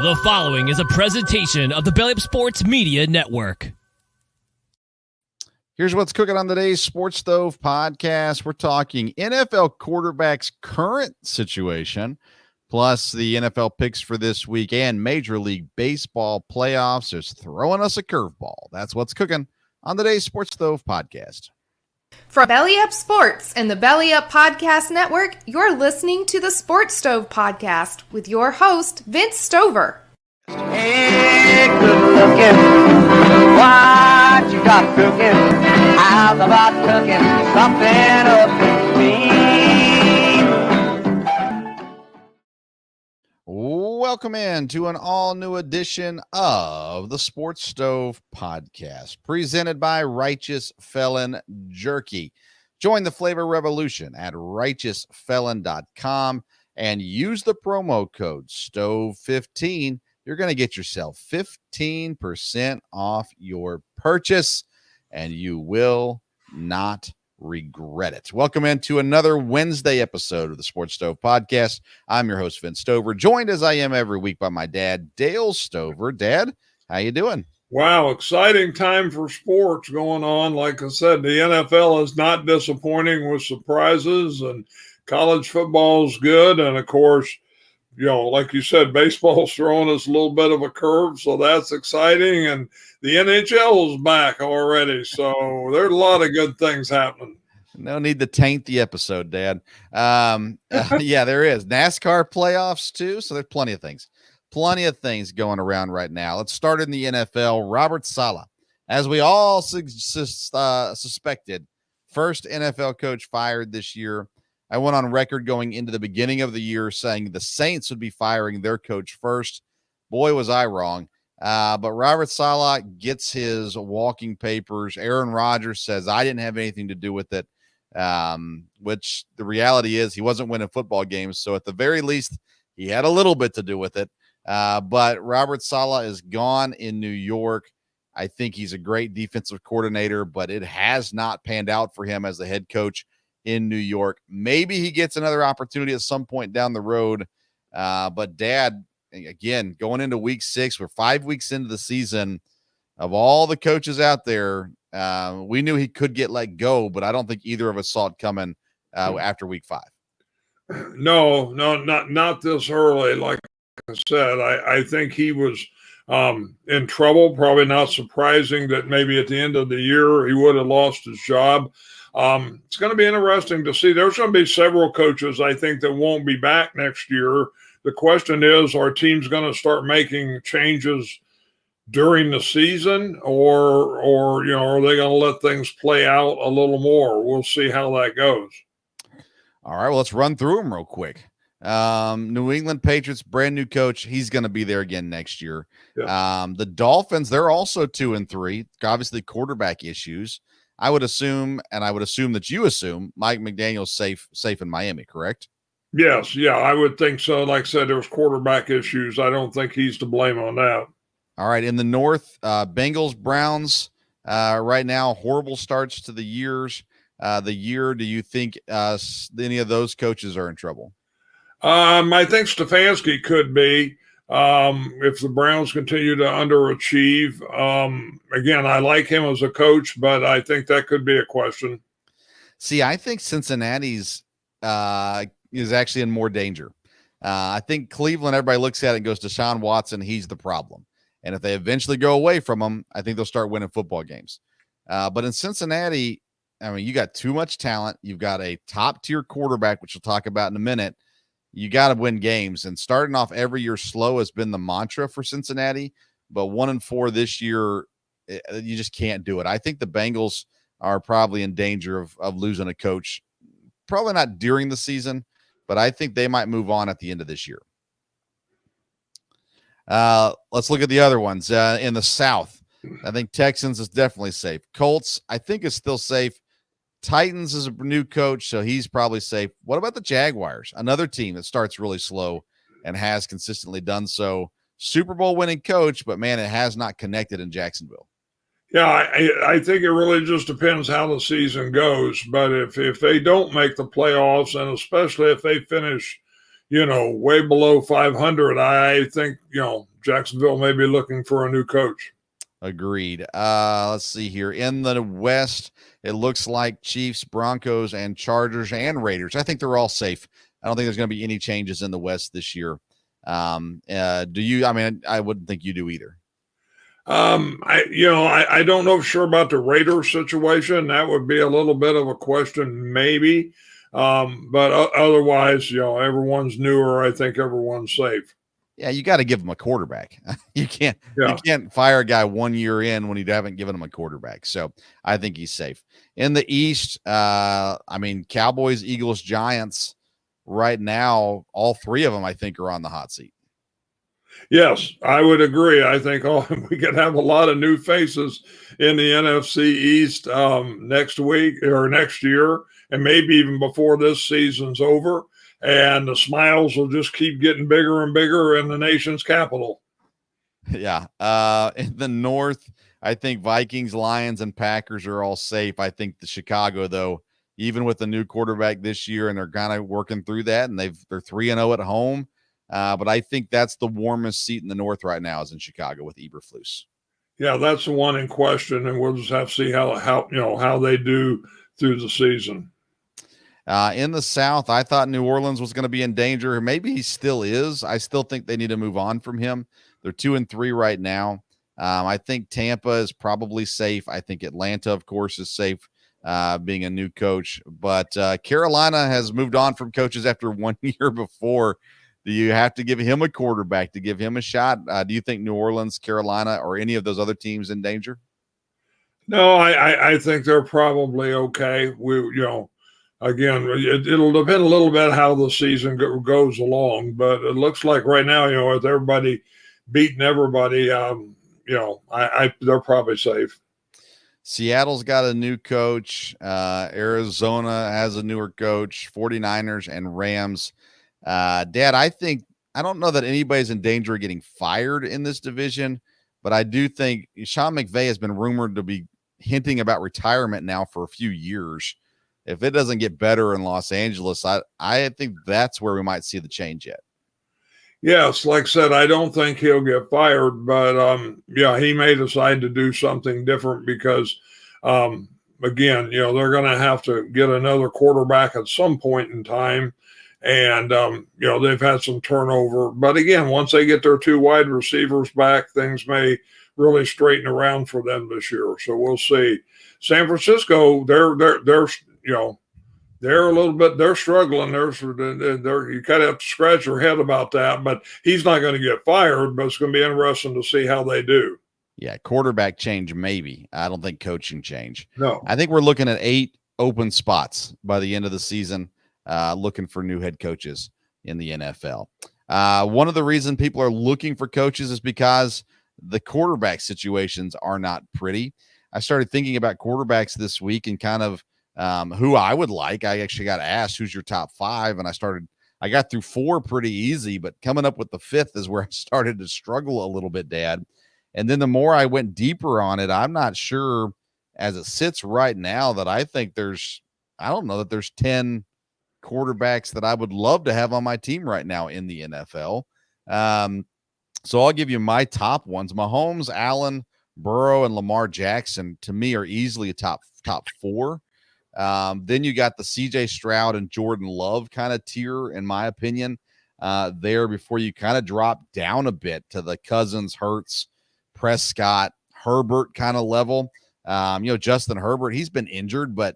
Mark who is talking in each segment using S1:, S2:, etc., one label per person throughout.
S1: The following is a presentation of the Belly Up Sports Media Network.
S2: Here's what's cooking on today's Sports Stove podcast. We're talking NFL quarterbacks' current situation, plus the NFL picks for this week and Major League Baseball playoffs is throwing us a curveball. That's what's cooking on today's Sports Stove podcast.
S3: From Belly Up Sports and the Belly Up Podcast Network, you're listening to the Sports Stove Podcast with your host, Vince Stover.
S4: Hey, good looking, what you got cooking? How's about cooking something up in me?
S2: Welcome in to an all-new edition of the Sports Stove Podcast, presented by Righteous Felon Jerky. Join the flavor revolution at righteousfelon.com and use the promo code STOVE15. You're going to get yourself 15% off your purchase, and you will not regret it. Welcome into another Wednesday episode of the Sports Stove Podcast. I'm your host, Vince Stover, joined as I am every week by my dad, Dale Stover. Dad, how you doing?
S5: Wow, exciting time for sports going on. Like I said, the NFL is not disappointing with surprises, and college football is good. And, of course, you know, like you said, baseball's throwing us a little bit of a curve, so that's exciting. And the NHL is back already, so there's a lot of good things happening.
S2: No need to taint the episode, Dad. Yeah, there is. NASCAR playoffs, too, so there's plenty of things. Plenty of things going around right now. Let's start in the NFL. Robert Saleh, as we all suspected, first NFL coach fired this year. I went on record going into the beginning of the year saying the Saints would be firing their coach first. Boy, was I wrong. But Robert Saleh gets his walking papers. Aaron Rodgers says, I didn't have anything to do with it, which the reality is he wasn't winning football games. So at the very least, he had a little bit to do with it. But Robert Saleh is gone in New York. I think he's a great defensive coordinator, but it has not panned out for him as the head coach in New York. Maybe he gets another opportunity at some point down the road. But Dad, again, going into week 6, we're 5 weeks into the season. Of all the coaches out there, we knew he could get let go, but I don't think either of us saw it coming after week 5.
S5: No, not this early. Like I said, I think he was in trouble. Probably not surprising that maybe at the end of the year he would have lost his job. It's going to be interesting to see. There's going to be several coaches, I think, that won't be back next year. The question is, are teams going to start making changes during the season, or you know, are they going to let things play out a little more? We'll see how that goes.
S2: All right, well, let's run through them real quick. New England Patriots, brand new coach. He's going to be there again next year. Yeah. The Dolphins, they're also 2-3. Obviously, quarterback issues. I would assume, and I would assume that you assume, Mike McDaniel's safe in Miami, correct?
S5: Yes, yeah, I would think so. Like I said, there was quarterback issues. I don't think he's to blame on that.
S2: All right, in the North, Bengals, Browns, right now, horrible starts to the years. Do you think any of those coaches are in trouble?
S5: I think Stefanski could be. If the Browns continue to underachieve. Again, I like him as a coach, but I think that could be a question.
S2: See, I think Cincinnati's is actually in more danger. I think Cleveland, everybody looks at it and goes, Deshaun Watson, he's the problem. And if they eventually go away from him, I think they'll start winning football games. But in Cincinnati, I mean, you got too much talent. You've got a top-tier quarterback, which we'll talk about in a minute. You got to win games, and starting off every year slow has been the mantra for Cincinnati, but 1-4 this year, you just can't do it. I think the Bengals are probably in danger of losing a coach, probably not during the season, but I think they might move on at the end of this year. Let's look at the other ones. In the South, I think Texans is definitely safe. Colts, I think, is still safe. Titans is a new coach, so he's probably safe. What about the Jaguars? Another team that starts really slow and has consistently done so. Super Bowl winning coach, but man, it has not connected in Jacksonville.
S5: Yeah, I think it really just depends how the season goes. But if they don't make the playoffs, and especially if they finish, way below 500, I think, Jacksonville may be looking for a new coach.
S2: Agreed. Let's see here. In the West, it looks like Chiefs, Broncos, and Chargers and Raiders. I think they're all safe. I don't think there's going to be any changes in the West this year. Do you? I mean, I wouldn't think you do either.
S5: I don't know for sure about the Raiders situation. That would be a little bit of a question, maybe. But otherwise, everyone's newer. I think everyone's safe.
S2: Yeah, you got to give him a quarterback. You can't fire a guy 1 year in when you haven't given him a quarterback. So I think he's safe. In the East, Cowboys, Eagles, Giants. Right now, all three of them I think are on the hot seat.
S5: Yes, I would agree. I think we could have a lot of new faces in the NFC East next week or next year, and maybe even before this season's over. And the smiles will just keep getting bigger and bigger in the nation's capital.
S2: Yeah. In the North, I think Vikings, Lions, and Packers are all safe. I think the Chicago, though, even with the new quarterback this year, and they're kind of working through that, and they're 3-0 at home. But I think that's the warmest seat in the North right now is in Chicago with Eberflus.
S5: Yeah, that's the one in question, and we'll just have to see how they do through the season.
S2: In the South, I thought New Orleans was going to be in danger. Maybe he still is. I still think they need to move on from him. They're 2-3 right now. I think Tampa is probably safe. I think Atlanta, of course, is safe, being a new coach. But Carolina has moved on from coaches after 1 year before. Do you have to give him a quarterback to give him a shot? Do you think New Orleans, Carolina, or any of those other teams in danger?
S5: No, I think they're probably okay. Again, it'll depend a little bit how the season goes along, but it looks like right now, with everybody beating everybody, they're probably safe.
S2: Seattle's got a new coach. Arizona has a newer coach. 49ers and Rams. Dad, I don't know that anybody's in danger of getting fired in this division, but I do think Sean McVay has been rumored to be hinting about retirement now for a few years. If it doesn't get better in Los Angeles, I think that's where we might see the change yet.
S5: Yes, like I said, I don't think he'll get fired, but he may decide to do something different because, again, they're going to have to get another quarterback at some point in time. And, they've had some turnover. But again, once they get their two wide receivers back, things may really straighten around for them this year. So we'll see. San Francisco, they're a little bit, they're struggling. You kind of have to scratch your head about that. But he's not going to get fired, but it's going to be interesting to see how they do.
S2: Yeah, quarterback change, maybe. I don't think coaching change.
S5: No.
S2: I think we're looking at 8 open spots by the end of the season. Looking for new head coaches in the NFL. One of the reasons people are looking for coaches is because the quarterback situations are not pretty. I started thinking about quarterbacks this week and kind of who I would like. I actually got asked, who's your top 5? And I got through 4 pretty easy, but coming up with the 5th is where I started to struggle a little bit, Dad. And then the more I went deeper on it, I'm not sure as it sits right now that I think there's 10 quarterbacks that I would love to have on my team right now in the NFL. So I'll give you my top ones. Mahomes, Allen, Burrow, and Lamar Jackson, to me, are easily a top 4. Then you got the CJ Stroud and Jordan Love kind of tier, in my opinion, there before you kind of drop down a bit to the Cousins, Hurts, Prescott, Herbert kind of level. Justin Herbert, he's been injured, but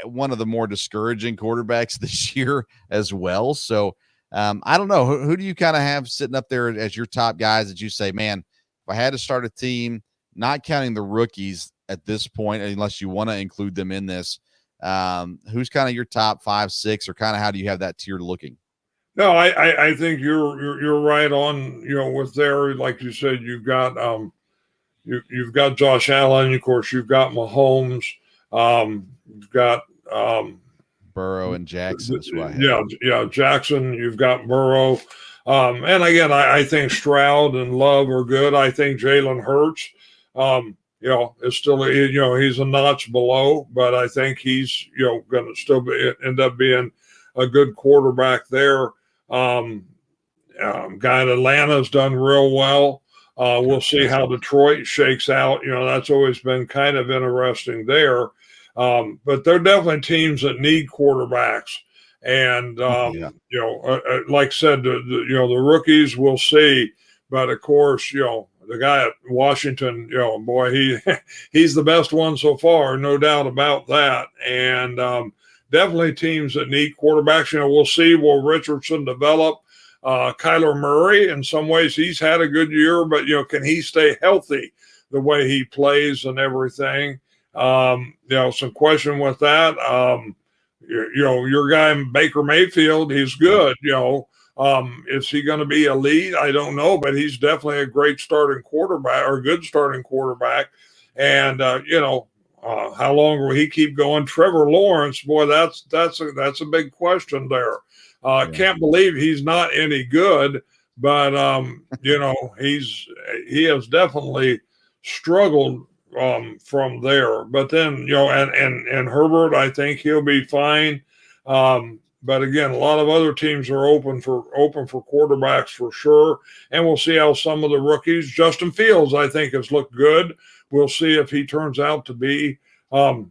S2: one of the more discouraging quarterbacks this year as well. So I don't know. Who do you kind of have sitting up there as your top guys that you say, man, if I had to start a team, not counting the rookies at this point, unless you want to include them in this, who's kind of your top 5, 6, or kind of how do you have that tier looking?
S5: No, I think you're right on, with there, like you said, you've got Josh Allen, of course, you've got Mahomes, you've got
S2: Burrow and Jackson.
S5: Jackson. You've got Burrow, and again, I think Stroud and Love are good. I think Jalen Hurts, is still he's a notch below, but I think he's going to still end up being a good quarterback there. Guy in Atlanta's done real well. We'll see how Detroit shakes out. That's always been kind of interesting there. But they're definitely teams that need quarterbacks. And, like I said, the rookies, we'll see. But of course, the guy at Washington, boy, he's the best one so far, no doubt about that. And definitely teams that need quarterbacks. We'll see, will Richardson develop? Kyler Murray, in some ways, he's had a good year, but can he stay healthy the way he plays and everything? Some question with that. Your guy Baker Mayfield, he's good. Is he going to be elite? I don't know, but he's definitely a great starting quarterback or a good starting quarterback. And how long will he keep going? Trevor Lawrence, boy, that's a big question there. Can't believe he's not any good, but he has definitely struggled from there. But then and Herbert, I think he'll be fine. But again, a lot of other teams are open for quarterbacks for sure, and we'll see how some of the rookies. Justin Fields, I think, has looked good. We'll see if he turns out to be a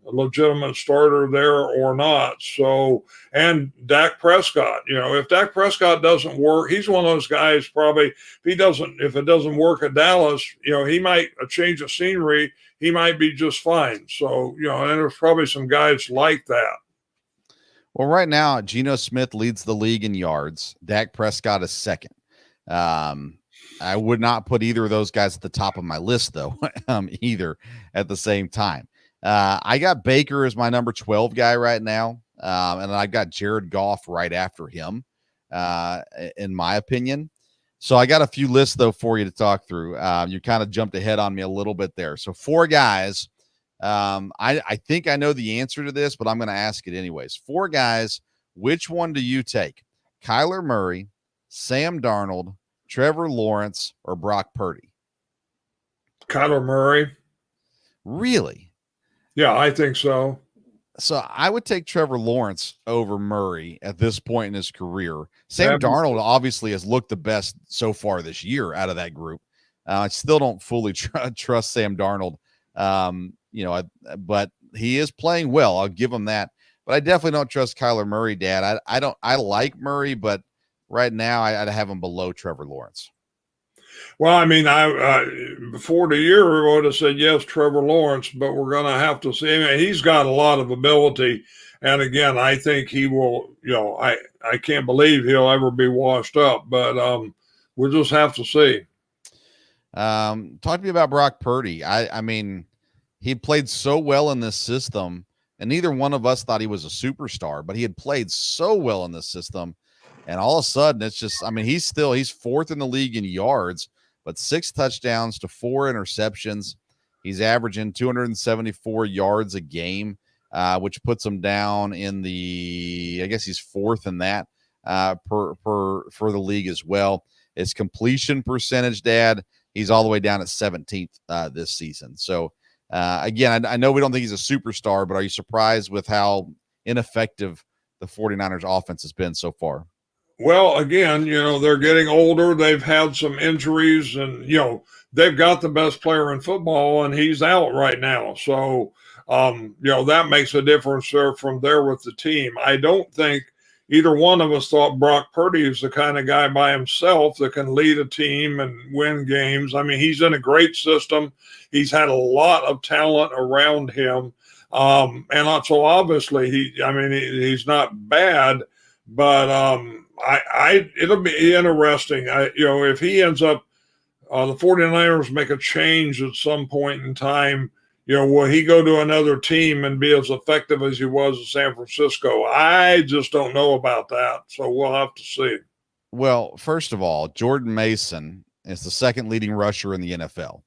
S5: legitimate starter there or not. So, and Dak Prescott, if Dak Prescott doesn't work, he's one of those guys probably, if it doesn't work at Dallas, he might a change of scenery, he might be just fine. So, and there's probably some guys like that.
S2: Well, right now, Geno Smith leads the league in yards. Dak Prescott is second. I would not put either of those guys at the top of my list, though, either at the same time. I got Baker as my number 12 guy right now, and I got Jared Goff right after him, in my opinion. So I got a few lists, though, for you to talk through. You kind of jumped ahead on me a little bit there. So 4 guys. I think I know the answer to this, but I'm going to ask it anyways. 4 guys, which one do you take? Kyler Murray, Sam Darnold, Trevor Lawrence, or Brock Purdy?
S5: Kyler Murray.
S2: Really?
S5: Yeah, I think so.
S2: So I would take Trevor Lawrence over Murray at this point in his career. Sam Darnold obviously has looked the best so far this year out of that group. I still don't fully trust Sam Darnold. But he is playing well. I'll give him that. But I definitely don't trust Kyler Murray, Dad. I like Murray, but right now I'd have him below Trevor Lawrence.
S5: Well, I mean, before the year, we would have said yes, Trevor Lawrence, but we're going to have to see. I mean, he's got a lot of ability. And again, I think he will, I can't believe he'll ever be washed up, but we'll just have to see.
S2: Talk to me about Brock Purdy. I mean, he played so well in this system, and neither one of us thought he was a superstar, but he had played so well in this system. And all of a sudden, it's just, I mean, he's 4th in the league in yards, but 6 touchdowns to 4 interceptions. He's averaging 274 yards a game, which puts him down in I guess he's 4th in that for the league as well. His completion percentage, Dad, he's all the way down at 17th this season. So, again, I know we don't think he's a superstar, but are you surprised with how ineffective the 49ers offense has been so far?
S5: Well, again, they're getting older. They've had some injuries, and, they've got the best player in football, and he's out right now. So, that makes a difference from there with the team. I don't think either one of us thought Brock Purdy is the kind of guy by himself that can lead a team and win games. I mean, he's in a great system. He's had a lot of talent around him. And so obviously he's not bad, but it'll be interesting. If he ends up, the 49ers make a change at some point in time, will he go to another team and be as effective as he was in San Francisco? I just don't know about that. So we'll have to see.
S2: Well, first of all, Jordan Mason is the 2nd leading rusher in the NFL.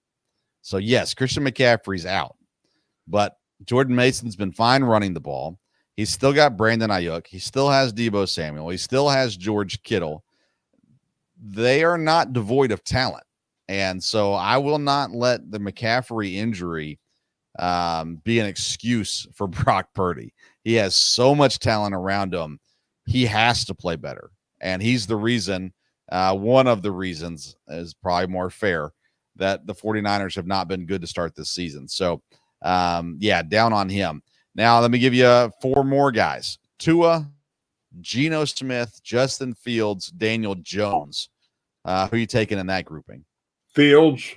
S2: So yes, Christian McCaffrey's out, but Jordan Mason's been fine running the ball. He's still got Brandon Ayuk. He still has Deebo Samuel. He still has George Kittle. They are not devoid of talent. And so I will not let the McCaffrey injury be an excuse for Brock Purdy. He has so much talent around him. He has to play better. And he's the reason, one of the reasons is probably more fair, that the 49ers have not been good to start this season. So, down on him. Now, let me give you 4 more guys. Tua, Geno Smith, Justin Fields, Daniel Jones. Who are you taking in that grouping?
S5: Fields.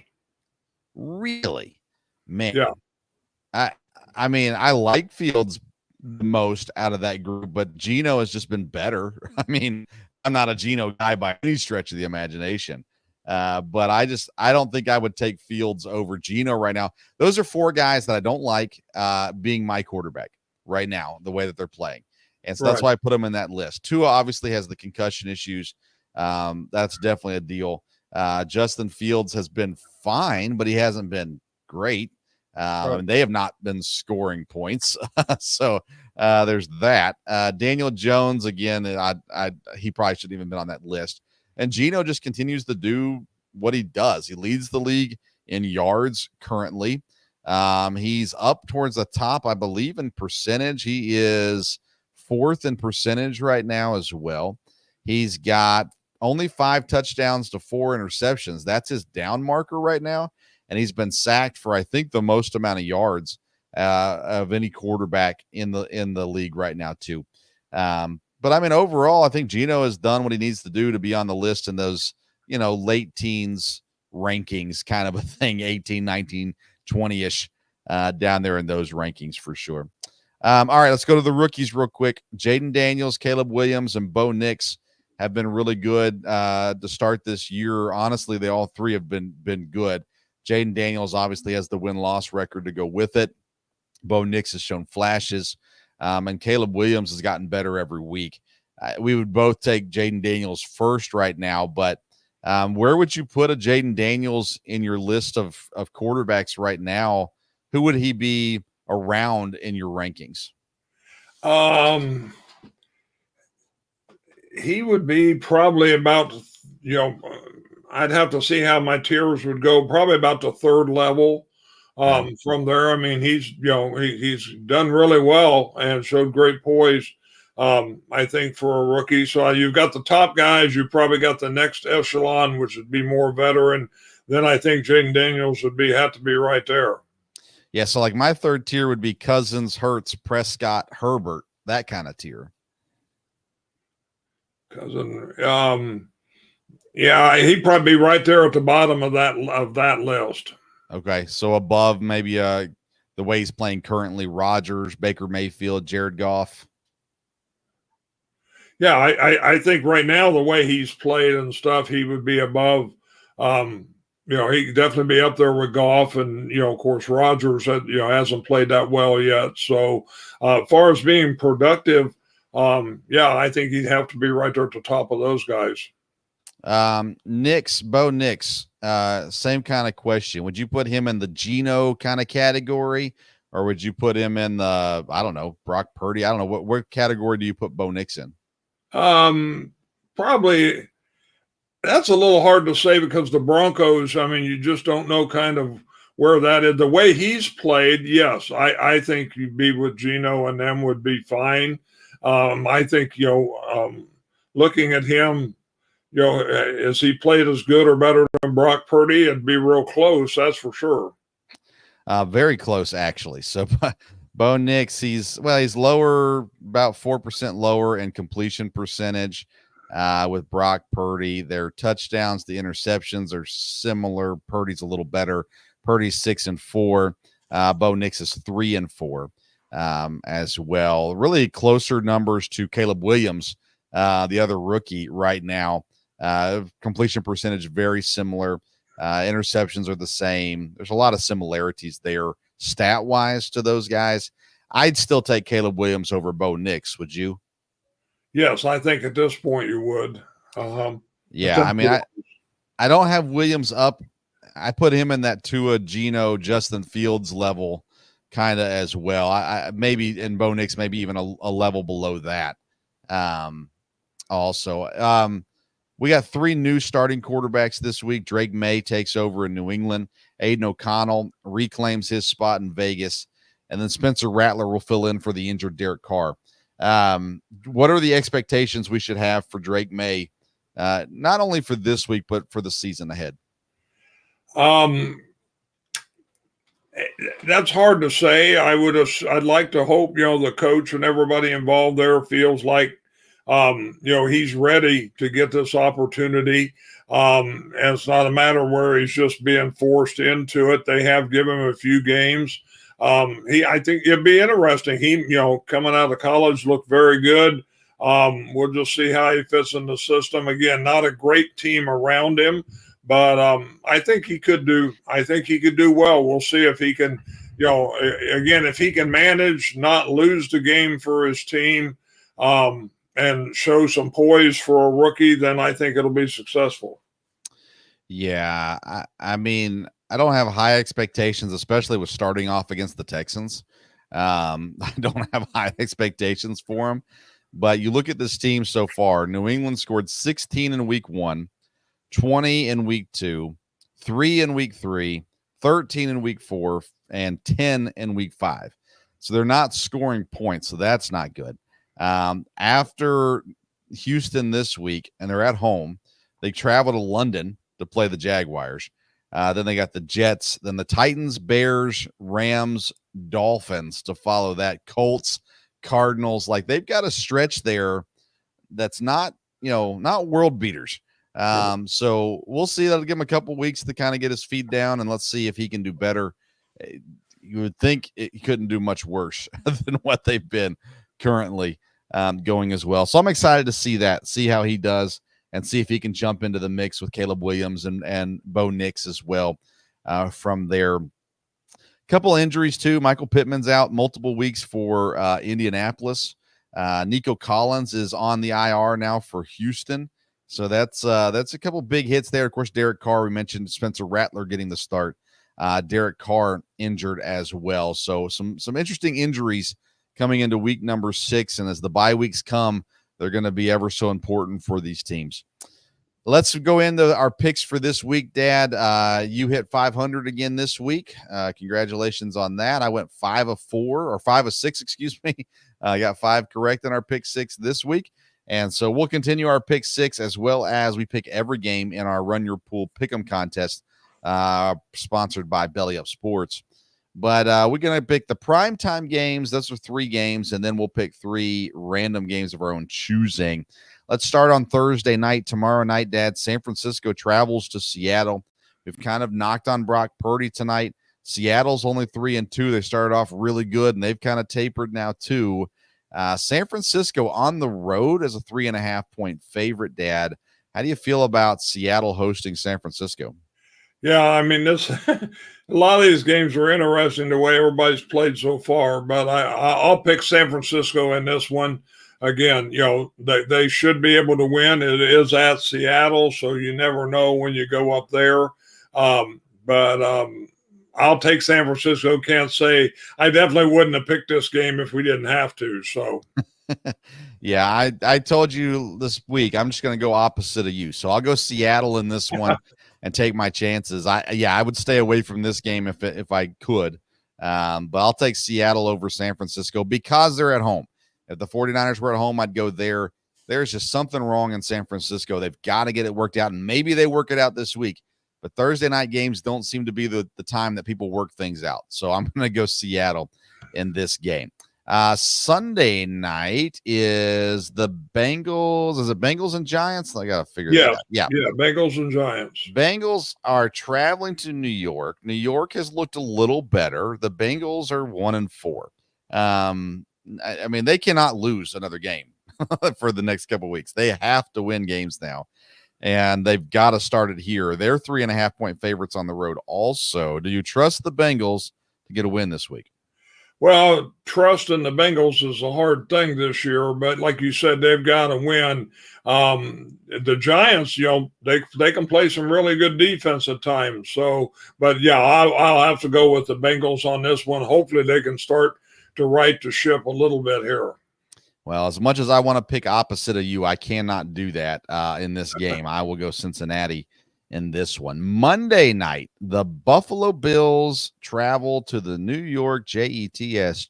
S2: Really? Man.
S5: Yeah.
S2: I mean, I like Fields the most out of that group, but Geno has just been better. I mean, I'm not a Geno guy by any stretch of the imagination. But I don't think I would take Fields over Geno right now. Those are 4 guys that I don't like being my quarterback right now, the way that they're playing. And so that's why I put them in that list. Tua obviously has the concussion issues. That's definitely a deal. Justin Fields has been fine, but he hasn't been great. And they have not been scoring points. So there's that. Daniel Jones, again, he probably shouldn't even been on that list. And Geno just continues to do what he does. He leads the league in yards currently. He's up towards the top, I believe, in percentage. He is 4th in percentage right now as well. He's got only 5 touchdowns to 4 interceptions. That's his down marker right now. And he's been sacked for, I think, the most amount of yards of any quarterback in the league right now, too. But I mean, overall, I think Geno has done what he needs to do to be on the list in those, late teens rankings kind of a thing, 18, 19, 20-ish down there in those rankings for sure. All right, let's go to the rookies real quick. Jaden Daniels, Caleb Williams, and Bo Nix have been really good to start this year. Honestly, they all 3 have been good. Jaden Daniels obviously has the win-loss record to go with it. Bo Nix has shown flashes, and Caleb Williams has gotten better every week. We would both take Jaden Daniels first right now, but where would you put a Jaden Daniels in your list of quarterbacks right now? Who would he be around in your rankings?
S5: He would be probably about, I'd have to see how my tiers would go, probably about the 3rd level. From there, I mean, he's done really well and showed great poise, I think, for a rookie. So you've got the top guys, you probably got the next echelon, which would be more veteran. Then I think Jaden Daniels would have to be right there.
S2: Yeah, so like my 3rd tier would be Cousins, Hurts, Prescott, Herbert, that kind of tier.
S5: Cousin, he'd probably be right there at the bottom of that list.
S2: Okay, so above maybe the way he's playing currently, Rodgers, Baker Mayfield, Jared Goff.
S5: Yeah, I think right now the way he's played and stuff, he would be above. He could definitely be up there with Goff, and of course Rodgers hasn't played that well yet. So as far as being productive, I think he'd have to be right there at the top of those guys.
S2: Bo Nix, same kind of question. Would you put him in the Geno kind of category, or would you put him in the, I don't know, Brock Purdy? I don't know. What category do you put Bo Nix in?
S5: Probably that's a little hard to say because the Broncos, I mean, you just don't know kind of where that is. The way he's played, yes, I think you'd be with Geno and them would be fine. I think, looking at him, has he played as good or better than Brock Purdy? It'd be real close, that's for sure.
S2: Very close, actually. So Bo Nix, he's lower, about 4% lower in completion percentage with Brock Purdy. Their touchdowns, the interceptions are similar. Purdy's a little better. Purdy's 6-4. Bo Nix is 3-4 as well. Really closer numbers to Caleb Williams, the other rookie right now. Completion percentage very similar. Interceptions are the same. There's a lot of similarities there stat wise to those guys. I'd still take Caleb Williams over Bo Nix. Would you?
S5: Yes, I think at this point you would.
S2: Yeah, I mean, I don't have Williams up. I put him in that Tua, Geno, Justin Fields level kind of as well. I maybe in Bo Nix, maybe even a level below that. Also, we got 3 new starting quarterbacks this week. Drake May takes over in New England. Aiden O'Connell reclaims his spot in Vegas. And then Spencer Rattler will fill in for the injured Derek Carr What are the expectations we should have for Drake May, not only for this week, but for the season ahead?
S5: That's hard to say. I'd like to hope, the coach and everybody involved there feels like, he's ready to get this opportunity. And it's not a matter where he's just being forced into it. They have given him a few games. I think it'd be interesting. He, coming out of college looked very good. We'll just see how he fits in the system. Again, not a great team around him. But I think he could do. I think he could do well. We'll see if he can, again, if he can manage not lose the game for his team, and show some poise for a rookie. Then I think it'll be successful.
S2: Yeah, I mean, I don't have high expectations, especially with starting off against the Texans. I don't have high expectations for him. But you look at this team so far. New England scored 16 in week 1. 20 in week 2, 3 in week 3, 13 in week 4, and 10 in week 5. So they're not scoring points. So that's not good. After Houston this week, and they're at home, they travel to London to play the Jaguars. Then they got the Jets, then the Titans, Bears, Rams, Dolphins to follow that, Colts, Cardinals. Like, they've got a stretch there that's not, not world beaters. So we'll see. That'll give him a couple weeks to kind of get his feet down, and let's see if he can do better. You would think he couldn't do much worse than what they've been currently going as well. So I'm excited to see how he does, and see if he can jump into the mix with Caleb Williams and Bo Nix as well from there. Couple injuries too. Michael Pittman's out multiple weeks for Indianapolis. Nico Collins is on the IR now for Houston. So that's a couple big hits there. Of course, Derek Carr, we mentioned Spencer Rattler getting the start. Derek Carr injured as well. So some interesting injuries coming into week number 6. And as the bye weeks come, they're going to be ever so important for these teams. Let's go into our picks for this week, Dad. You hit 500 again this week. Congratulations on that. I went 5 of 4 or 5 of 6, excuse me. I got 5 correct in our pick 6 this week. And so we'll continue our pick 6, as well as we pick every game in our Run Your Pool Pick'em contest, sponsored by Belly Up Sports. But we're going to pick the primetime games. Those are 3 games, and then we'll pick 3 random games of our own choosing. Let's start on Thursday night. Tomorrow night, Dad, San Francisco travels to Seattle. We've kind of knocked on Brock Purdy tonight. Seattle's only 3-2. They started off really good, and they've kind of tapered now too. San Francisco on the road as a 3.5-point favorite, Dad. How do you feel about Seattle hosting San Francisco?
S5: Yeah, I mean, a lot of these games are interesting the way everybody's played so far, but I'll pick San Francisco in this one. Again, they should be able to win. It is at Seattle, so you never know when you go up there. But I'll take San Francisco. Can't say I definitely wouldn't have picked this game if we didn't have to. So,
S2: yeah, I told you this week I'm just going to go opposite of you. So I'll go Seattle in this one and take my chances. I would stay away from this game if I could, but I'll take Seattle over San Francisco because they're at home. If the 49ers were at home, I'd go there. There's just something wrong in San Francisco. They've got to get it worked out, and maybe they work it out this week. But Thursday night games don't seem to be the time that people work things out. So I'm going to go Seattle in this game. Sunday night is the Bengals. Is it Bengals and Giants? I got to figure that out. Yeah,
S5: Bengals and Giants.
S2: Bengals are traveling to New York. New York has looked a little better. The Bengals are 1-4. I mean, they cannot lose another game for the next couple of weeks. They have to win games now, and they've got to start it here. They're 3.5-point favorites on the road also. Do you trust the Bengals to get a win this week?
S5: Well, trusting the Bengals is a hard thing this year, but like you said, they've got to win. The Giants, they can play some really good defense at times. So, but yeah, I'll have to go with the Bengals on this one. Hopefully they can start to right the ship a little bit here.
S2: Well, as much as I want to pick opposite of you, I cannot do that in this game. I will go Cincinnati in this one. Monday night, the Buffalo Bills travel to the New York Jets.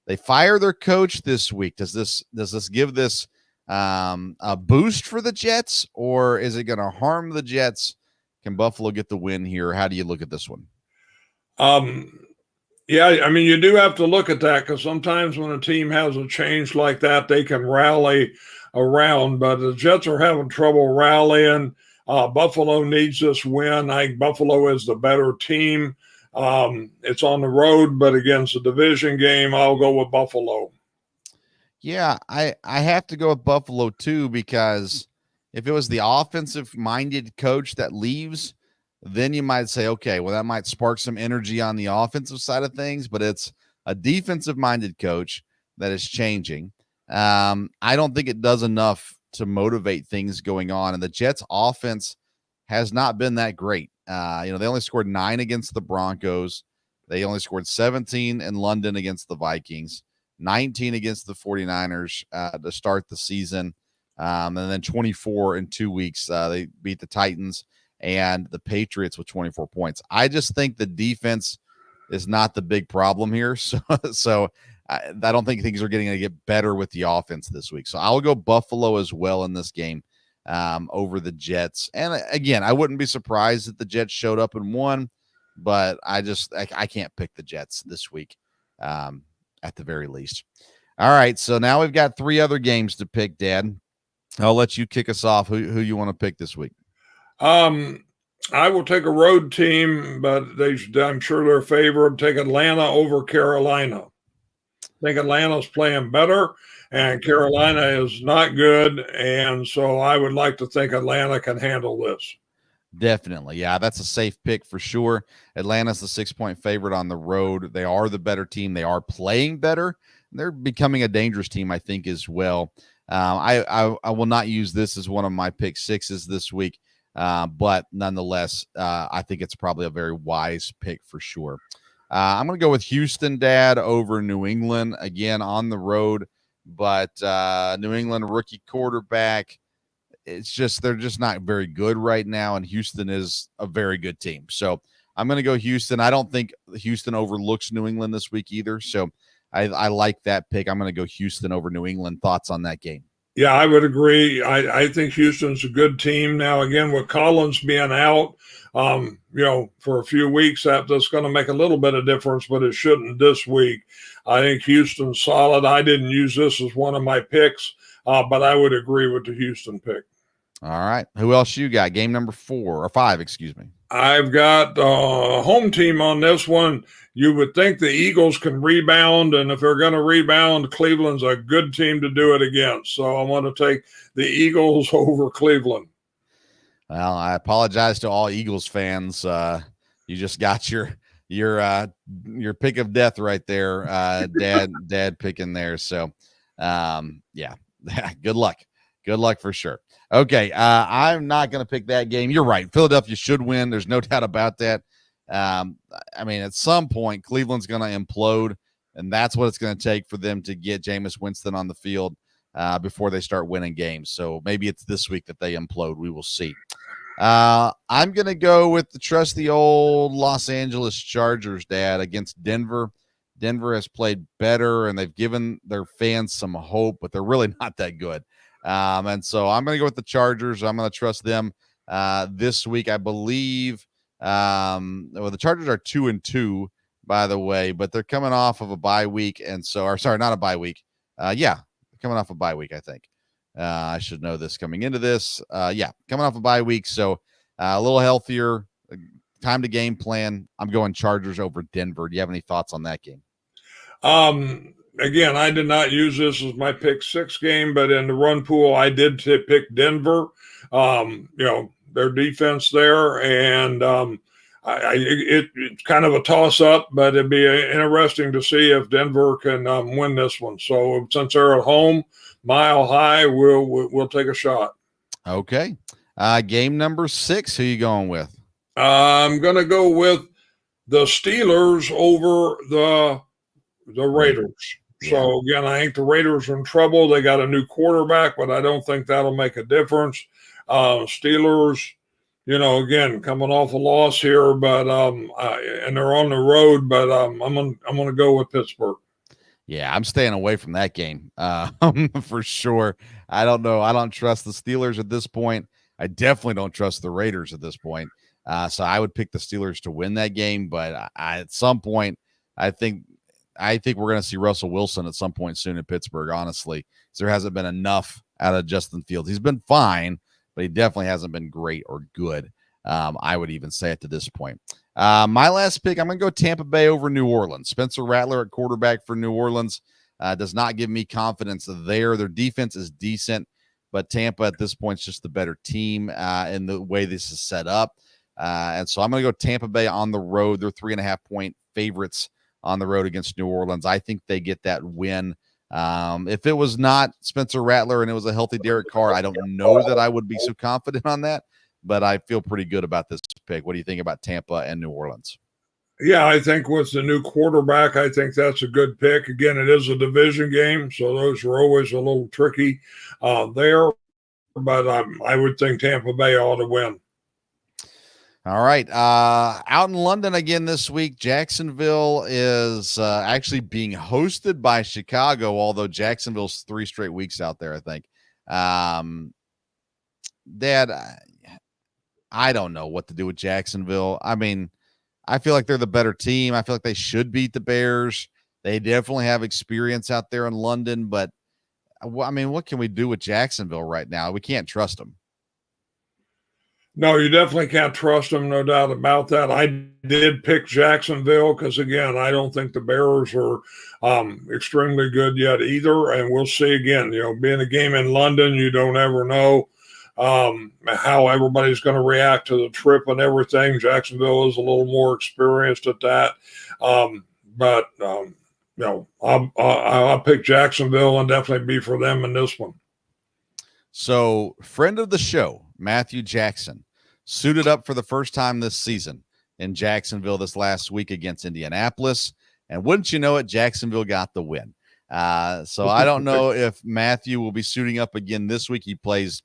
S2: They fire their coach this week. Does this give this a boost for the Jets, or is it going to harm the Jets? Can Buffalo get the win here? How do you look at this one?
S5: Yeah, I mean, you do have to look at that because sometimes when a team has a change like that, they can rally around. But the Jets are having trouble rallying. Buffalo needs this win. I think Buffalo is the better team. It's on the road, but against a division game, I'll go with Buffalo.
S2: Yeah, I have to go with Buffalo too, because if it was the offensive-minded coach that leaves, then you might say, okay, well, that might spark some energy on the offensive side of things, but it's a defensive-minded coach that is changing. I don't think it does enough to motivate things going on, and the Jets' offense has not been that great. They only scored 9 against the Broncos. They only scored 17 in London against the Vikings, 19 against the 49ers to start the season, and then 24 in 2 weeks. They beat the Titans and the Patriots with 24 points. I just think the defense is not the big problem here. So I don't think things are going to get better with the offense this week. So I'll go Buffalo as well in this game over the Jets. And again, I wouldn't be surprised if the Jets showed up and won, but I can't pick the Jets this week at the very least. All right, so now we've got 3 other games to pick, Dad. I'll let you kick us off. Who you want to pick this week?
S5: I will take a road team, but I'm sure they're favored. Take Atlanta over Carolina. I think Atlanta's playing better, and Carolina is not good, and so I would like to think Atlanta can handle this.
S2: Definitely. Yeah, that's a safe pick for sure. Atlanta's the 6-point favorite on the road. They are the better team. They are playing better. They're becoming a dangerous team, I think, as well. I will not use this as one of my pick sixes this week, but nonetheless, I think it's probably a very wise pick for sure. I'm going to go with Houston, Dad, over New England, again on the road, but New England rookie quarterback, they're just not very good right now, and Houston is a very good team. So I'm going to go Houston. I don't think Houston overlooks New England this week either, so I like that pick. I'm going to go Houston over New England. Thoughts on that game?
S5: Yeah, I would agree. I think Houston's a good team. Now, again, with Collins being out, for a few weeks, that's going to make a little bit of difference, but it shouldn't this week. I think Houston's solid. I didn't use this as one of my picks, but I would agree with the Houston pick.
S2: All right. Who else you got? Game number 4 or 5, excuse me.
S5: I've got a home team on this one. You would think the Eagles can rebound, and if they're going to rebound, Cleveland's a good team to do it against. So I want to take the Eagles over Cleveland.
S2: Well, I apologize to all Eagles fans. You just got your pick of death right there, Dad picking there. So, yeah, good luck. Good luck for sure. Okay, I'm not going to pick that game. You're right. Philadelphia should win. There's no doubt about that. I mean, at some point, Cleveland's going to implode, and that's what it's going to take for them to get Jameis Winston on the field before they start winning games. So maybe it's this week that they implode. We will see. I'm going to go with the trusty old Los Angeles Chargers, Dad, against Denver. Denver has played better, and they've given their fans some hope, but they're really not that good. And so I'm going to go with the Chargers. I'm going to trust them this week. I believe the Chargers are 2-2, by the way, but they're coming off of a bye week. And so, not a bye week. They're coming off a bye week, I think. I should know this coming into this. Coming off a bye week. So a little healthier, time to game plan. I'm going Chargers over Denver. Do you have any thoughts on that game?
S5: Again, I did not use this as my pick 6 game, but in the run pool, I did pick Denver. Their defense there, and it's kind of a toss-up, but it'd be interesting to see if Denver can win this one. So since they're at home, Mile High, we'll take a shot.
S2: Okay. Game number 6, who you going with?
S5: I'm going to go with the Steelers over the Raiders.
S2: Yeah.
S5: So, again, I think the Raiders are in trouble. They got a new quarterback, but I don't think that'll make a difference. Steelers, again, coming off a loss here, but and they're on the road, but I'm going to go with Pittsburgh.
S2: Yeah, I'm staying away from that game for sure. I don't know. I don't trust the Steelers at this point. I definitely don't trust the Raiders at this point. So I would pick the Steelers to win that game. But at some point, I think we're going to see Russell Wilson at some point soon in Pittsburgh. Honestly, because there hasn't been enough out of Justin Fields. He's been fine, but he definitely hasn't been great or good. I would even say it to this point. My last pick, I'm going to go Tampa Bay over New Orleans. Spencer Rattler at quarterback for New Orleans does not give me confidence there. Their defense is decent, but Tampa at this point is just the better team in the way this is set up. And so I'm going to go Tampa Bay on the road. They're 3.5-point favorites on the road against New Orleans. I think they get that win. If it was not Spencer Rattler and it was a healthy Derek Carr, I don't know that I would be so confident on that. But I feel pretty good about this pick. What do you think about Tampa and New Orleans?
S5: Yeah, I think with the new quarterback, I think that's a good pick. Again, it is a division game, so those are always a little tricky there. But I would think Tampa Bay ought to win.
S2: All right. Out in London again this week, Jacksonville is actually being hosted by Chicago, although Jacksonville's 3 straight weeks out there, I think. Dad, I don't know what to do with Jacksonville. I mean, I feel like they're the better team. I feel like they should beat the Bears. They definitely have experience out there in London, but I mean, what can we do with Jacksonville right now? We can't trust them.
S5: No, you definitely can't trust them, no doubt about that. I did pick Jacksonville because, again, I don't think the Bears are extremely good yet either. And we'll see again, being a game in London, you don't ever know how everybody's going to react to the trip and everything. Jacksonville is a little more experienced at that. I'll pick Jacksonville and definitely be for them in this one.
S2: So, friend of the show, Matthew Jackson, suited up for the first time this season in Jacksonville this last week against Indianapolis. And wouldn't you know it, Jacksonville got the win. So I don't know if Matthew will be suiting up again this week. He plays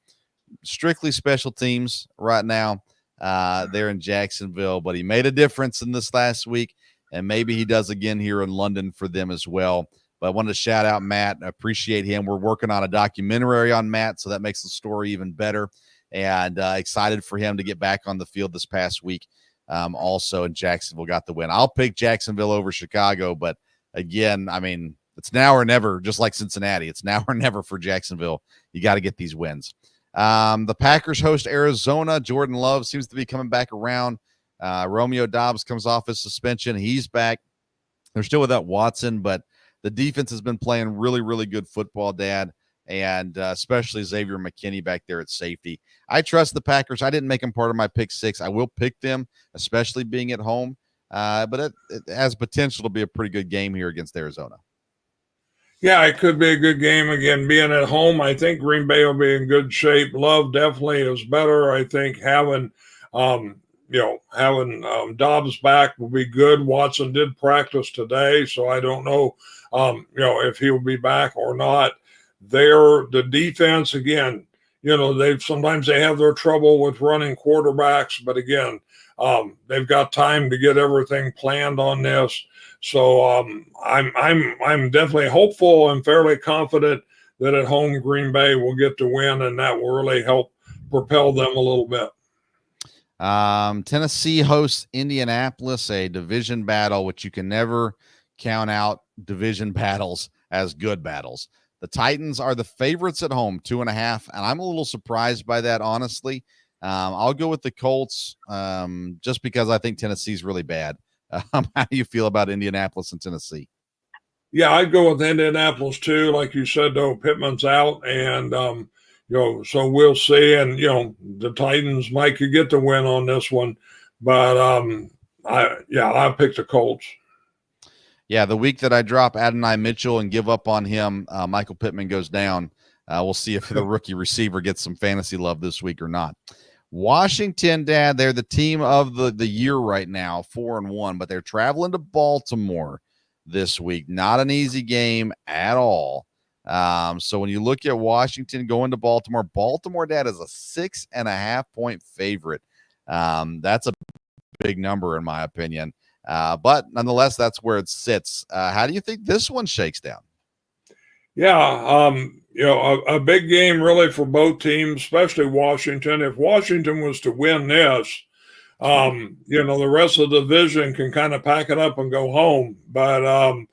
S2: strictly special teams right now there in Jacksonville, but he made a difference in this last week, and maybe he does again here in London for them as well. But I wanted to shout out Matt. I appreciate him. We're working on a documentary on Matt, so that makes the story even better, and excited for him to get back on the field this past week. Also, and Jacksonville got the win. I'll pick Jacksonville over Chicago, but again, I mean, it's now or never, just like Cincinnati. It's now or never for Jacksonville. You got to get these wins. The Packers host Arizona. Jordan Love seems to be coming back around. Romeo Doubs comes off his suspension. He's back. They're still without Watson, but the defense has been playing really, really good football, Dad, and especially Xavier McKinney back there at safety. I trust the Packers. I didn't make them part of my pick 6. I will pick them, especially being at home, but it has potential to be a pretty good game here against Arizona.
S5: Yeah, it could be a good game. Again, being at home, I think Green Bay will be in good shape. Love definitely is better. I think having Dobbs back will be good. Watson did practice today, so I don't know, if he will be back or not. The defense, again, sometimes they have their trouble with running quarterbacks, but again, they've got time to get everything planned on this. So I'm definitely hopeful and fairly confident that at home Green Bay will get the win, and that will really help propel them a little bit.
S2: Tennessee hosts Indianapolis, a division battle, which you can never count out division battles as good battles. The Titans are the favorites at home, 2.5, and I'm a little surprised by that, honestly. I'll go with the Colts just because I think Tennessee's really bad. How do you feel about Indianapolis and Tennessee?
S5: Yeah, I'd go with Indianapolis too. Like you said, though, Pittman's out, and so we'll see. And the Titans might could get the win on this one, but I picked the Colts.
S2: Yeah, the week that I drop Adonai Mitchell and give up on him, Michael Pittman goes down. We'll see if the rookie receiver gets some fantasy love this week or not. Washington, Dad, they're the team of the year right now, 4-1, but they're traveling to Baltimore this week. Not an easy game at all. So when you look at Washington going to Baltimore, Dad, is a 6.5-point favorite. That's a big number in my opinion. But nonetheless, that's where it sits. How do you think this one shakes down?
S5: Yeah, a big game really for both teams, especially Washington. If Washington was to win this, the rest of the division can kind of pack it up and go home. But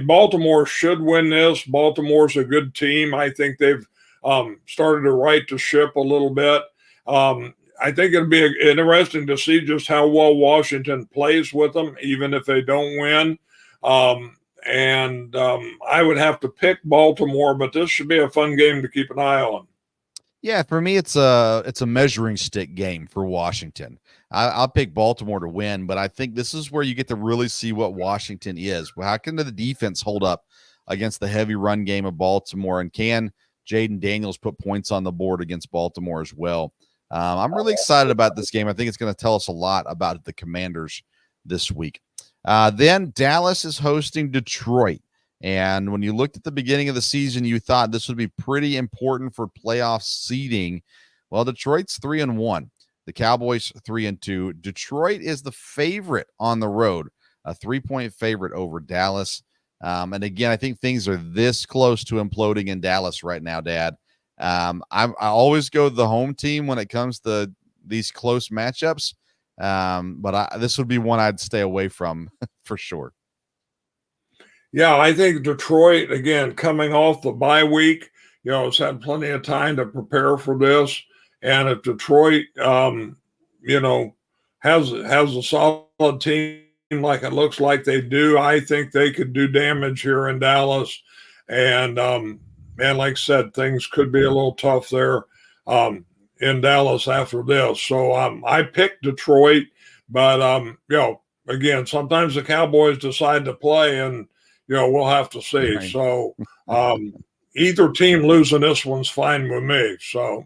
S5: Baltimore should win this. Baltimore's a good team. I think they've started to right the ship a little bit. I think it'll be interesting to see just how well Washington plays with them, even if they don't win. I would have to pick Baltimore, but this should be a fun game to keep an eye on.
S2: Yeah, for me, it's a measuring stick game for Washington. I'll pick Baltimore to win, but I think this is where you get to really see what Washington is. How can the defense hold up against the heavy run game of Baltimore, and can Jaden Daniels put points on the board against Baltimore as well? I'm really excited about this game. I think it's going to tell us a lot about the Commanders this week. Then Dallas is hosting Detroit. And when you looked at the beginning of the season, you thought this would be pretty important for playoff seeding. Well, Detroit's 3-1. The Cowboys 3-2. Detroit is the favorite on the road, a 3-point favorite over Dallas. And again, I think things are this close to imploding in Dallas right now, Dad. I always go the home team when it comes to these close matchups. But this would be one I'd stay away from for sure.
S5: Yeah, I think Detroit, again, coming off the bye week, has had plenty of time to prepare for this. And if Detroit, has a solid team like it looks like they do, I think they could do damage here in Dallas. And, like I said, things could be a little tough there in Dallas after this. So I picked Detroit, but, again, sometimes the Cowboys decide to play and, we'll have to see. Right. So either team losing this one's fine with me. So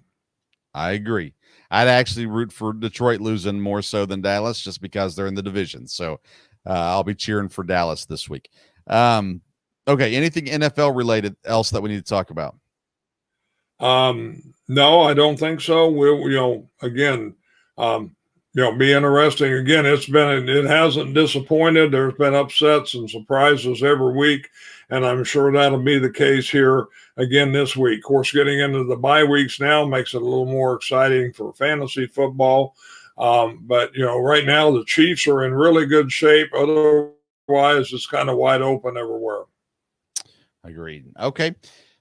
S2: I agree. I'd actually root for Detroit losing more so than Dallas just because they're in the division. So I'll be cheering for Dallas this week. Okay. Anything NFL related else that we need to talk about?
S5: No, I don't think so. We'll, again, be interesting. Again, it hasn't disappointed. There's been upsets and surprises every week, and I'm sure that'll be the case here again this week. Of course, getting into the bye weeks now makes it a little more exciting for fantasy football. But right now the Chiefs are in really good shape. Otherwise, it's kind of wide open everywhere.
S2: Agreed. Okay,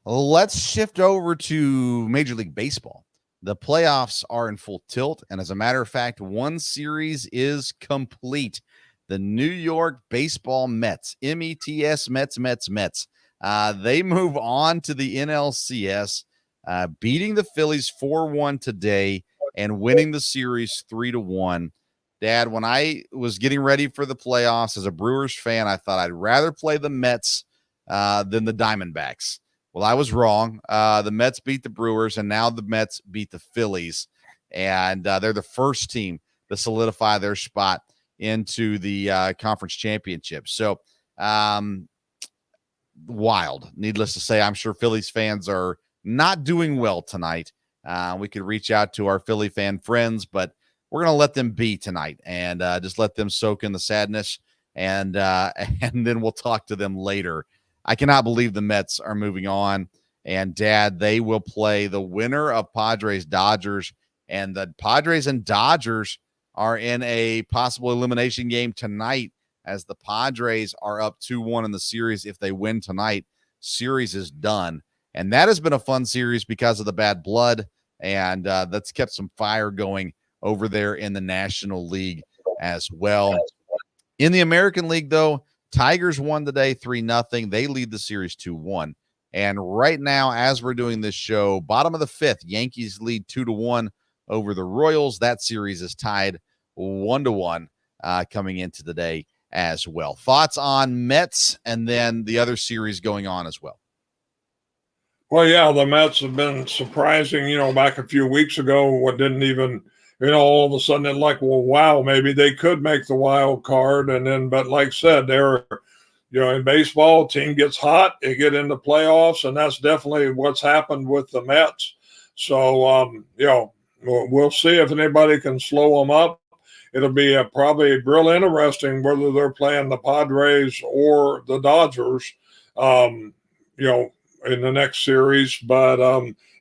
S2: let's shift over to Major League Baseball. The playoffs are in full tilt, and as a matter of fact, one series is complete. The New York Baseball Mets, METS, Mets. They move on to the NLCS, beating the Phillies 4-1 today and winning the series 3-1. Dad, when I was getting ready for the playoffs as a Brewers fan, I thought I'd rather play the Mets than the Diamondbacks. Well, I was wrong. The Mets beat the Brewers, and now the Mets beat the Phillies, and they're the first team to solidify their spot into the conference championship. So, wild. Needless to say, I'm sure Phillies fans are not doing well tonight. We could reach out to our Philly fan friends, but we're going to let them be tonight and just let them soak in the sadness, and then we'll talk to them later. I cannot believe the Mets are moving on. And, Dad, they will play the winner of Padres-Dodgers. And the Padres and Dodgers are in a possible elimination game tonight as the Padres are up 2-1 in the series. If they win tonight, series is done. And that has been a fun series because of the bad blood. And that's kept some fire going over there in the National League as well. In the American League, though, Tigers won today 3-0. They lead the series 2-1. And right now, as we're doing this show, bottom of the fifth, Yankees lead 2-1 over the Royals. That series is tied 1-1 coming into the day as well. Thoughts on Mets and then the other series going on as well?
S5: Well, yeah, the Mets have been surprising, back a few weeks ago, what didn't even, all of a sudden it's like, well, wow, maybe they could make the wild card. And then, but like I said, they're, in baseball, team gets hot, they get into playoffs, and that's definitely what's happened with the Mets. So, we'll see if anybody can slow them up. it'll be probably real interesting whether they're playing the Padres or the Dodgers, in the next series. But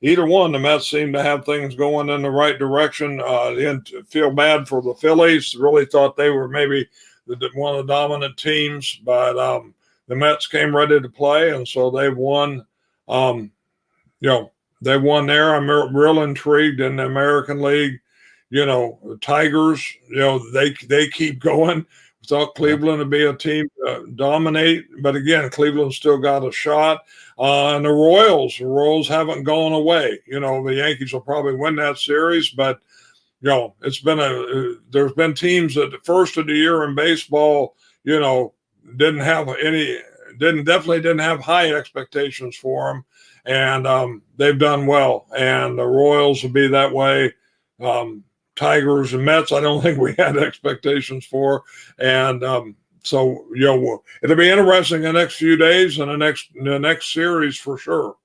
S5: either one, the Mets seem to have things going in the right direction. And feel bad for the Phillies. Really thought they were maybe one of the dominant teams, but the Mets came ready to play, and so they've won. They won there. I'm real intrigued in the American League. The Tigers, they keep going. Thought Cleveland would be a team to dominate, but again, Cleveland still got a shot. And the Royals haven't gone away. The Yankees will probably win that series, but it's been there's been teams at the first of the year in baseball, definitely didn't have high expectations for them, and they've done well. And the Royals will be that way. Tigers and Mets, I don't think we had expectations for, and so it'll be interesting the next few days and the next series for sure.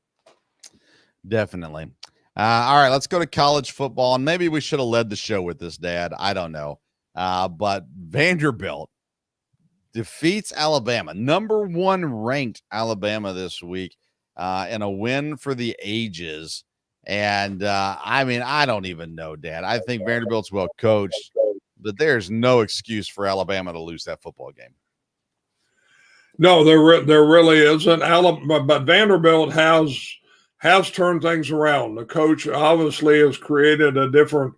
S2: Definitely. All right, let's go to college football, and maybe we should have led the show with this, Dad. I don't know, but Vanderbilt defeats Alabama, number 1 ranked Alabama this week, in a win for the ages. And I don't even know, Dad. I think Vanderbilt's well coached, but there's no excuse for Alabama to lose that football game.
S5: No, there really isn't. But Vanderbilt has turned things around. The coach obviously has created a different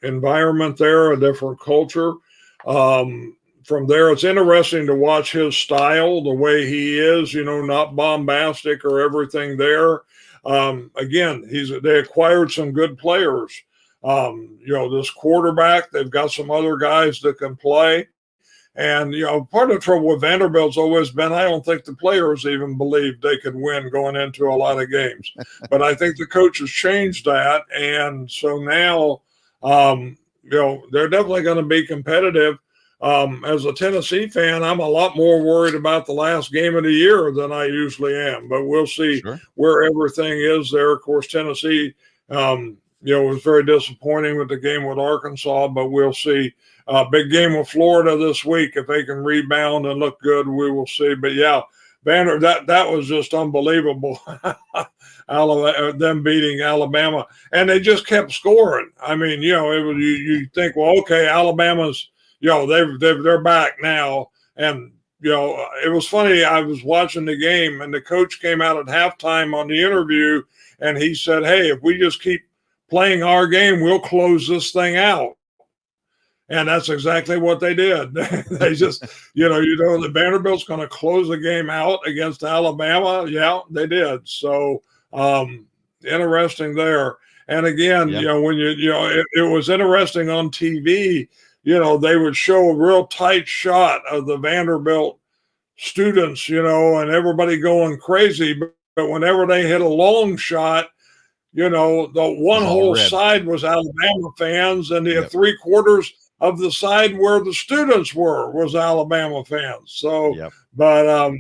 S5: environment there, a different culture. From there, it's interesting to watch his style, the way he is, not bombastic or everything there. Again, they acquired some good players. This quarterback, they've got some other guys that can play. And, part of the trouble with Vanderbilt's always been, I don't think the players even believed they could win going into a lot of games. But I think the coach has changed that. And so now, they're definitely going to be competitive. As a Tennessee fan, I'm a lot more worried about the last game of the year than I usually am, but we'll see where everything is there. Of course, Tennessee, was very disappointing with the game with Arkansas, but we'll see. Big game with Florida this week. If they can rebound and look good, we will see. But yeah, that was just unbelievable. Them beating Alabama, and they just kept scoring. I mean, you think, well, okay, Alabama's. They're back now. And, it was funny. I was watching the game and the coach came out at halftime on the interview and he said, hey, if we just keep playing our game, we'll close this thing out. And that's exactly what they did. They just, the Vanderbilt's going to close the game out against Alabama. Yeah, they did. So interesting there. And again, when it was interesting on TV. They would show a real tight shot of the Vanderbilt students, and everybody going crazy. But whenever they hit a long shot, the one whole side was Alabama fans, and the 3/4 of the side where the students was Alabama fans. So, but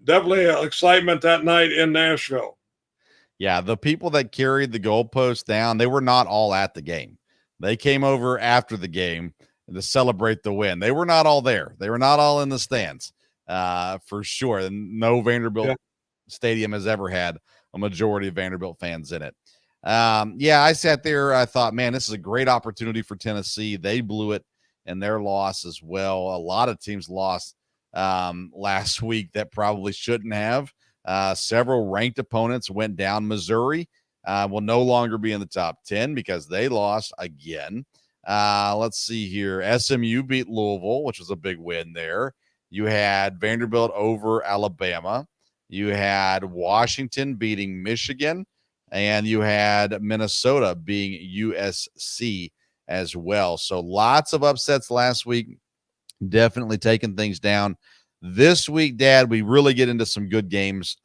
S5: definitely excitement that night in Nashville.
S2: Yeah, the people that carried the goalpost down, they were not all at the game. They came over after the game to celebrate the win. They were not all there. They were not all in the stands, for sure. And no Vanderbilt stadium has ever had a majority of Vanderbilt fans in it. I sat there. I thought, man, this is a great opportunity for Tennessee. They blew it in their loss as well. A lot of teams lost last week that probably shouldn't have. Several ranked opponents went down. Missouri will no longer be in the top 10 because they lost again. Let's see here. SMU beat Louisville, which was a big win there. You had Vanderbilt over Alabama. You had Washington beating Michigan, and you had Minnesota being USC as well. So lots of upsets last week, definitely taking things down. This week, Dad, we really get into some good games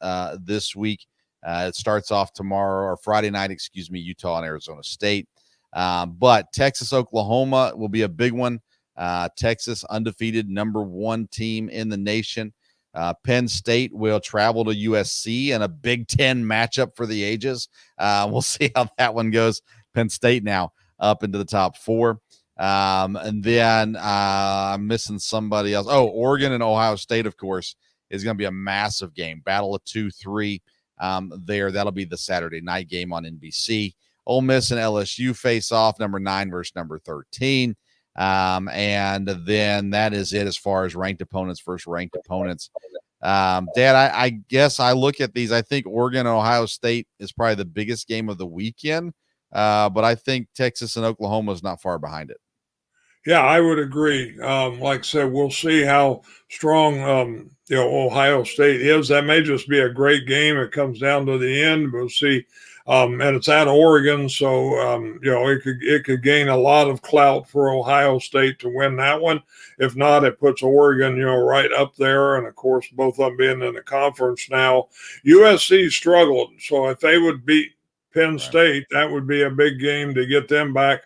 S2: this week. It starts off tomorrow or Friday night, Utah and Arizona State. But Texas, Oklahoma will be a big one. Texas undefeated, number 1 team in the nation. Penn State will travel to USC in a Big Ten matchup for the ages. We'll see how that one goes. Penn State now up into the top 4. And then I'm missing somebody else. Oh, Oregon and Ohio State, of course, is going to be a massive game. Battle of 2-3 there. That'll be the Saturday night game on NBC. Ole Miss and LSU face off, number 9 versus number 13. And then that is it as far as ranked opponents versus ranked opponents. Dad, I guess I look at these. I think Oregon and Ohio State is probably the biggest game of the weekend. But I think Texas and Oklahoma is not far behind it.
S5: Yeah, I would agree. Like I said, we'll see how strong Ohio State is. That may just be a great game. It comes down to the end. We'll see. And it's at Oregon, so it could gain a lot of clout for Ohio State to win that one. If not, it puts Oregon, right up there. And of course, both of them being in the conference now. USC struggled, so if they would beat Penn State, that would be a big game to get them back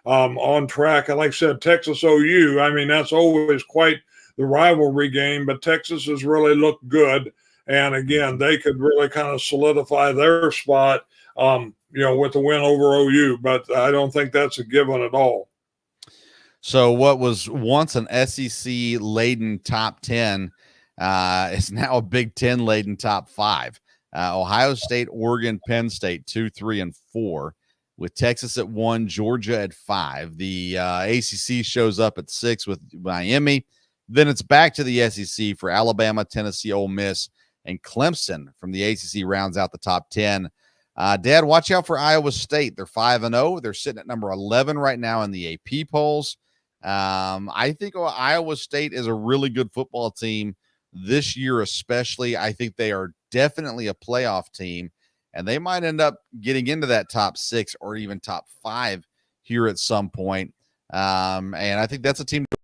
S5: on track. And like I said, Texas OU, I mean, that's always quite the rivalry game, but Texas has really looked good. And again, they could really kind of solidify their spot, with the win over OU, but I don't think that's a given at all.
S2: So what was once an SEC laden top 10 is now a Big Ten laden top 5. Ohio State, Oregon, Penn State, 2, 3, and 4, with Texas at 1, Georgia at 5. The ACC shows up at 6 with Miami. Then it's back to the SEC for Alabama, Tennessee, Ole Miss, and Clemson from the ACC rounds out the top 10. Dad, watch out for Iowa State. They're 5-0. They're sitting at number 11 right now in the AP polls. I think Iowa State is a really good football team this year, especially. I think they are definitely a playoff team, and they might end up getting into that top 6 or even top 5 here at some point. And I think that's a team to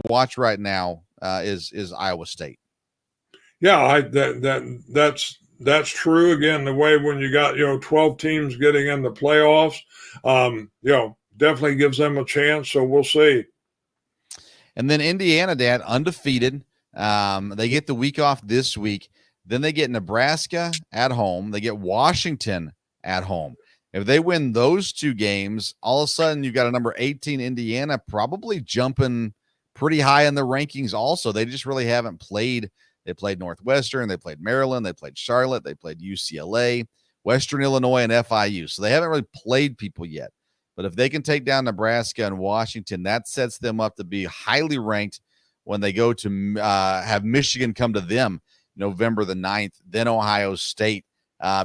S2: watch right now is Iowa State.
S5: Yeah, that's true. Again, the way when you got 12 teams getting in the playoffs, definitely gives them a chance. So we'll see.
S2: And then Indiana, Dad, undefeated. They get the week off this week. Then they get Nebraska at home. They get Washington at home. If they win those 2 games, all of a sudden you've got a number 18 Indiana probably jumping pretty high in the rankings also. They just really haven't played. They played Northwestern. They played Maryland. They played Charlotte. They played UCLA, Western Illinois, and FIU. So they haven't really played people yet. But if they can take down Nebraska and Washington, that sets them up to be highly ranked when they go to have Michigan come to them November the 9th, then Ohio State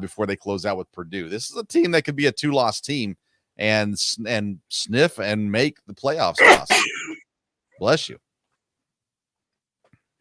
S2: before they close out with Purdue. This is a team that could be a 2-loss team and sniff and make the playoffs. Bless you.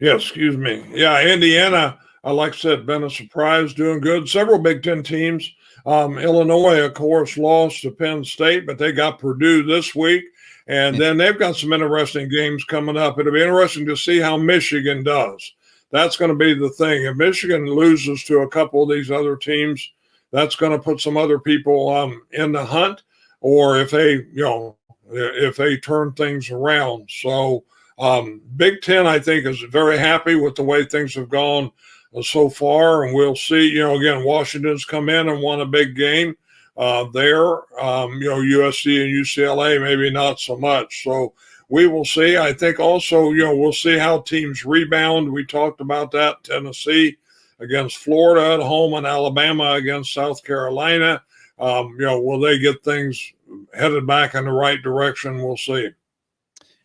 S5: Yeah, excuse me. Yeah, Indiana, like I said, been a surprise, doing good. Several Big Ten teams. Illinois, of course, lost to Penn State, but they got Purdue this week. And then they've got some interesting games coming up. It'll be interesting to see how Michigan does. That's going to be the thing. If Michigan loses to a couple of these other teams, that's going to put some other people in the hunt, or if they turn things around. So Big Ten, I think, is very happy with the way things have gone so far, and we'll see. Again, Washington's come in and won a big game there. USC and UCLA maybe not so much. So we will see. I think also, we'll see how teams rebound. We talked about that. Tennessee against Florida at home, and Alabama against South Carolina. Will they get things headed back in the right direction? We'll see.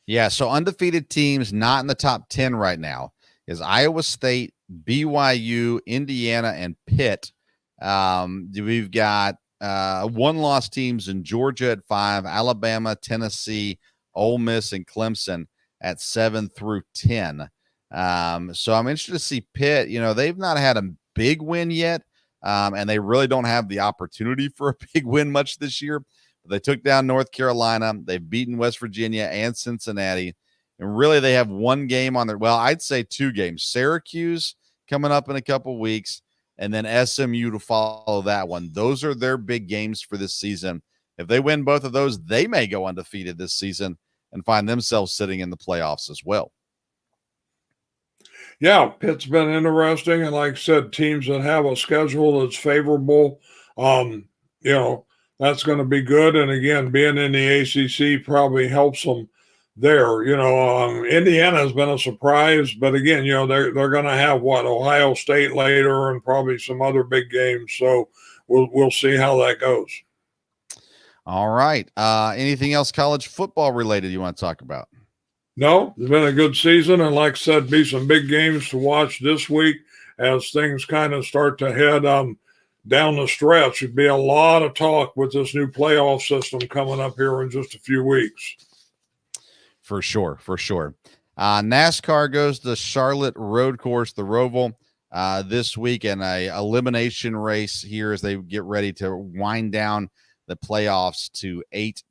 S2: Yeah, so undefeated teams not in the top 10 right now is Iowa State, BYU, Indiana, and Pitt. We've got 1-loss teams in Georgia at 5, Alabama, Tennessee, Ole Miss, and Clemson at 7 through 10. So I'm interested to see Pitt. They've not had a big win yet, and they really don't have the opportunity for a big win much this year. They took down North Carolina. They've beaten West Virginia and Cincinnati. And really, they have one game on their, I'd say 2 games. Syracuse coming up in a couple weeks, and then SMU to follow that one. Those are their big games for this season. If they win both of those, they may go undefeated this season and find themselves sitting in the playoffs as well.
S5: Yeah, Pitt's been interesting. And like I said, teams that have a schedule that's favorable, that's going to be good. And again, being in the ACC probably helps them there. Indiana has been a surprise, but again, they're going to have Ohio State later and probably some other big games. So we'll see how that goes.
S2: All right. Anything else college football related you want to talk about?
S5: No, it's been a good season, and like I said, be some big games to watch this week as things kind of start to head down the stretch. It'd be a lot of talk with this new playoff system coming up here in just a few weeks.
S2: For sure. NASCAR goes to the Charlotte Road Course, the Roval, this week, in a elimination race here as they get ready to wind down the playoffs to eight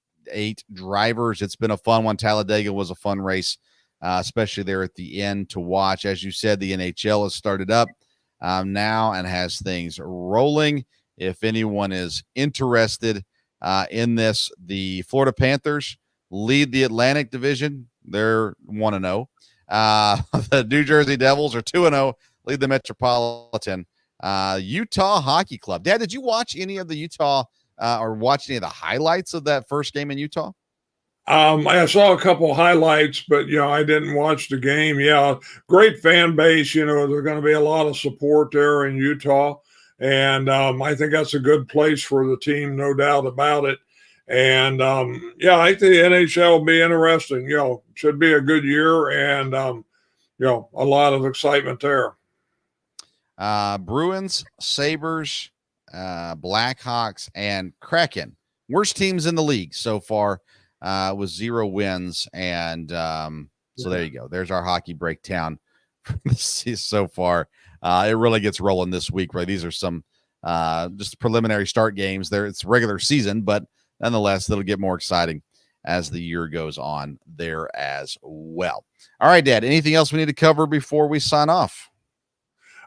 S2: drivers. It's been a fun one. Talladega was a fun race, especially there at the end to watch. As you said, the NHL has started up now and has things rolling. If anyone is interested in this, the Florida Panthers lead the Atlantic Division. They're 1-0. The New Jersey Devils are 2-0, lead the Metropolitan. Utah Hockey Club. Dad, did you watch any of the Utah or watch any of the highlights of that first game in Utah?
S5: I saw a couple highlights, but I didn't watch the game. Yeah, great fan base. There's going to be a lot of support there in Utah, and I think that's a good place for the team, no doubt about it. And I think the NHL will be interesting. Should be a good year, and a lot of excitement there.
S2: Bruins, Sabres, Blackhawks, and Kraken. Worst teams in the league so far, with 0 wins. And so there you go. There's our hockey breakdown so far. It really gets rolling this week, right? These are some just preliminary start games there. It's regular season, but nonetheless, it'll get more exciting as the year goes on there as well. All right, Dad, anything else we need to cover before we sign off?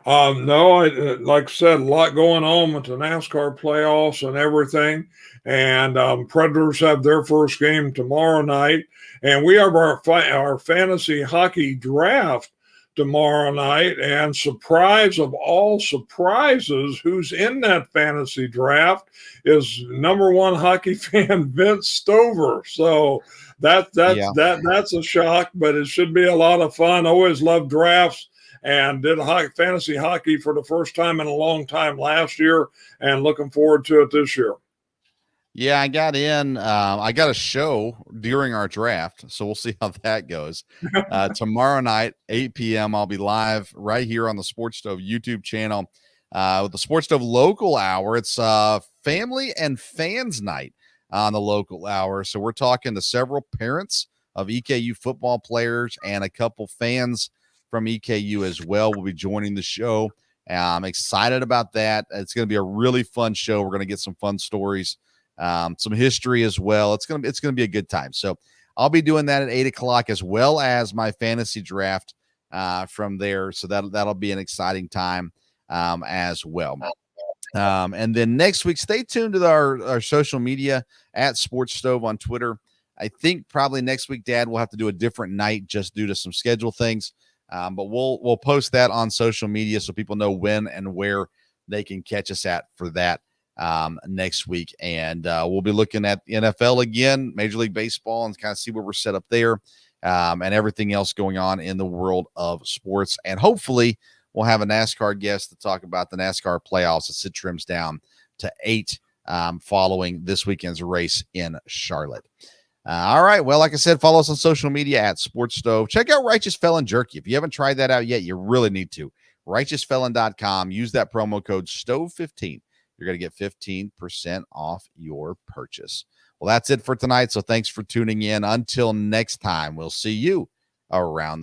S5: No, like I said, a lot going on with the NASCAR playoffs and everything. And Predators have their first game tomorrow night. And we have our fantasy hockey draft tomorrow night. And surprise of all surprises, who's in that fantasy draft is number one hockey fan Vince Stover. So that's a shock, but it should be a lot of fun. Always love drafts. And did fantasy hockey for the first time in a long time last year, and looking forward to it this year.
S2: Yeah, I got in. I got a show during our draft, so we'll see how that goes. Tomorrow night, 8 p.m., I'll be live right here on the Sports Stove YouTube channel with the Sports Stove Local Hour. It's Family and Fans Night on the Local Hour. So we're talking to several parents of EKU football players and a couple fans from EKU as well will be joining the show. I'm excited about that. It's going to be a really fun show. We're going to get some fun stories, some history as well. It's going to be a good time. So I'll be doing that at 8:00 as well as my fantasy draft from there. So that'll be an exciting time as well. And then next week, stay tuned to our social media at Sports Stove on Twitter. I think probably next week, Dad, we'll have to do a different night just due to some schedule things. But we'll post that on social media so people know when and where they can catch us at for that next week. And we'll be looking at the NFL again, Major League Baseball, and kind of see where we're set up there and everything else going on in the world of sports. And hopefully we'll have a NASCAR guest to talk about the NASCAR playoffs as it trims down to 8 following this weekend's race in Charlotte. All right. Well, like I said, follow us on social media at Sports Stove. Check out Righteous Felon Jerky. If you haven't tried that out yet, you really need to. RighteousFelon.com. Use that promo code STOVE15. You're going to get 15% off your purchase. Well, that's it for tonight. So thanks for tuning in. Until next time, we'll see you around